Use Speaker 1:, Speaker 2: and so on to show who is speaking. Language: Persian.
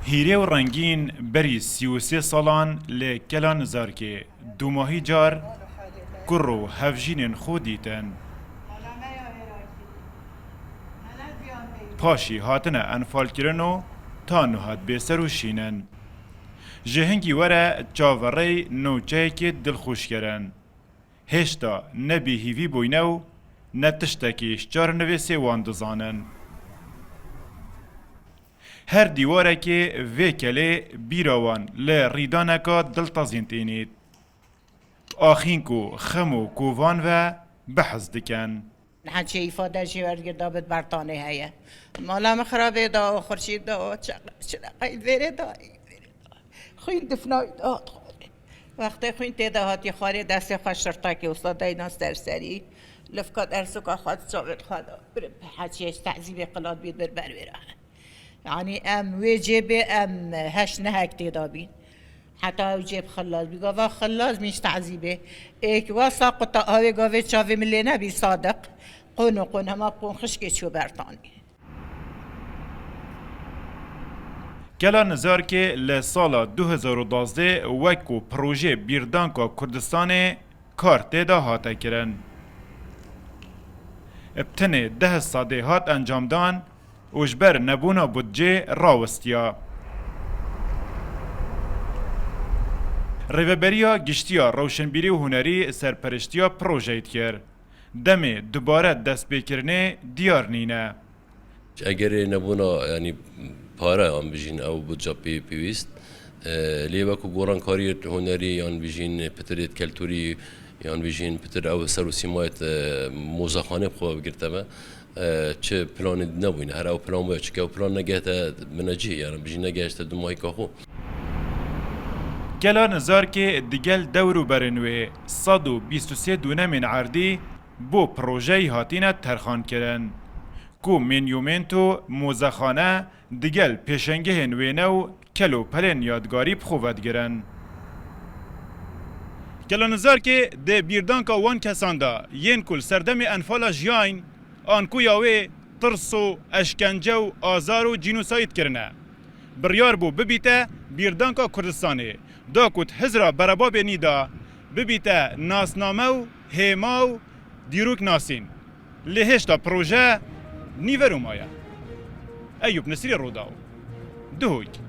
Speaker 1: هیره و رنگین بری 33 سالان لی کلان زارکه دو ماهی جار کرو هفجین خود دیتن پاشی هاتنه انفال کرنو تا نهاد بیسر و شینن جهنگی وره چاوره نوچه که دلخوش کرن هشتا نبی هیوی بوینو نتشتکیش چار نویسی واندزانن هر دیواره که ویکله بیراوان ل ریدانکا دلتازین تینید آخین کو خمو کووان و بحث دکن
Speaker 2: حچه ایفاده جیورگردا بد برطانه هیا مالا مخرابه دا و خورشید دا و چرقای ویره دا خوین دفنای دا وقتی خوین تیده هاتی خاری دست خوش شرطا که استاد دایناس در سری لفکا درسو که خواد صابت خوادا بر حچه تعذیب قلاد بید بر برویره يعني وجب هش نهك تدابين حتى وجب خلاص بيقوا خلاص مش تعذيبه ايك وساقط هاوي قاوي شافي من اللي نبي صادق قون هما قون خشكي شو برطاني
Speaker 1: کلا نظر که لسالا 2012 وکو پروژه بیردانکا کردستان کار تیدا هاته کرن. ابتنه 10 ساده هات انجام دان وجبر نبونا بودجه راوستیا. ریوبریا گشتیا روشنبیری و هنری سرپرشتیا پروژه کرد. دم دوباره دست بکرنه دیار نینه.
Speaker 3: اگر نبونا یعنی پاره آن بجین او بودجه پیوست لیبا کو گوران کاری هنری یان بجین پتریت کلتوری یان بجین پتر او سر و سیمایت موزخانه خواه بگرتمه چه پلان نبوینه هر او پلان باید چه که او پلان نگهته منجی یعنی بجین نگهشته دو ماهی که خو
Speaker 1: گلا نظر که دیگل دورو برنوه 123 دونه من عردی بو پروژه هاتینه ترخان کرن کو منیومنتو موزخانه دیگل پیشنگه نوینه و کلو پلن یادگاری بخواد گرن. گلا نظر که ده بیردانکا وان کسان دا ین کل سردم انفالا جیاین آنکو یاوه ترس و اشکنجه و آزار و جینوسایت کرنه. بریار بو ببیته بیردانکا کردستانه دا کت هزرا براباب نیدا ببیته ناسنامه و هیما و دیروک ناسین. لهشتا پروژه نیورو مایا. ایوب نصری روداو. دهوک.